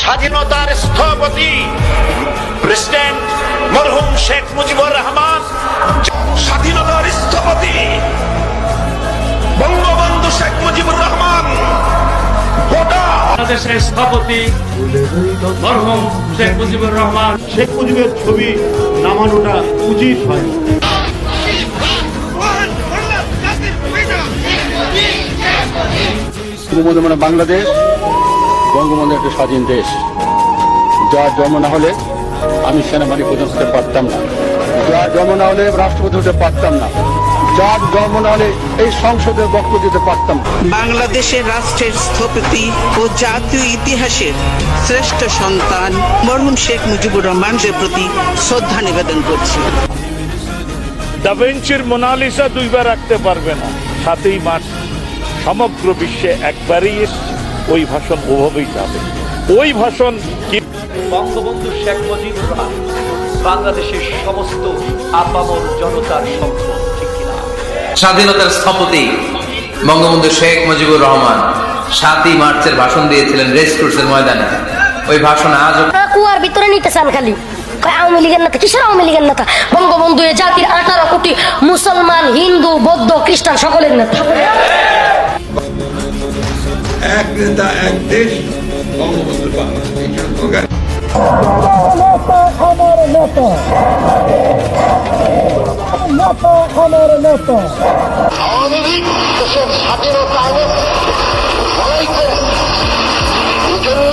স্বাধীনতার স্থপতি প্রেসিডেন্ট মরহুম শেখ মুজিবুর রহমান, স্বাধীনতার স্থপতি বঙ্গবন্ধু শেখ মুজিবুর রহমান, বাংলাদেশের স্থপতি মরহুম শেখ মুজিবুর রহমান। শেখ মুজিবের ছবি নামানোটা উচিত হয়। মানে বাংলাদেশ বঙ্গবন্ধু একটা স্বাধীন দেশ, যার জন্ম না হলে আমি সেনাবাহিনী প্রধান হতে পারতাম না, যার জন্ম না হলে রাষ্ট্রপতি হতে পারতাম না, যার জন্ম না হলে এই সংসদের বক্তব্য দিতে পারতাম। বাংলাদেশের রাষ্ট্রের স্থপতি ও জাতীয় ইতিহাসের শ্রেষ্ঠ সন্তান মরহুম শেখ মুজিবুর রহমানের প্রতি শ্রদ্ধা নিবেদন করছি। দা ভিঞ্চির মোনালিসা দুইবার রাখতে পারবে না, 7ই মার্চ সমগ্র বিশ্বে একবারই ওই ভাষণ ওভাবেই যাবে। ওই ভাষণ কি বঙ্গবন্ধু শেখ মুজিবুর রহমান বাংলাদেশের সমস্ত আপামর জনতার সম্পদ, ঠিক কিনা? স্বাধীনতার স্থপতি বঙ্গবন্ধু শেখ মুজিবুর রহমান 7ই মার্চের ভাষণ দিয়েছিলেন রেস কোর্সের ময়দানে। ওই ভাষণ আজও কুয়ার ভিতরে নিতে চান খালি। আওয়ামী লীগের নেতা, কিসের আওয়ামী লীগের নেতা? বঙ্গবন্ধু এ জাতির 18 কোটি মুসলমান, হিন্দু, বৌদ্ধ, খ্রিস্টান সকলের নেতা। এক নেতা এক দেশ, বঙ্গবন্ধু বাংলাদেশের স্লোগান। আওয়ামী লীগ দেশের স্বাধীনতা লড়াই করে জন্য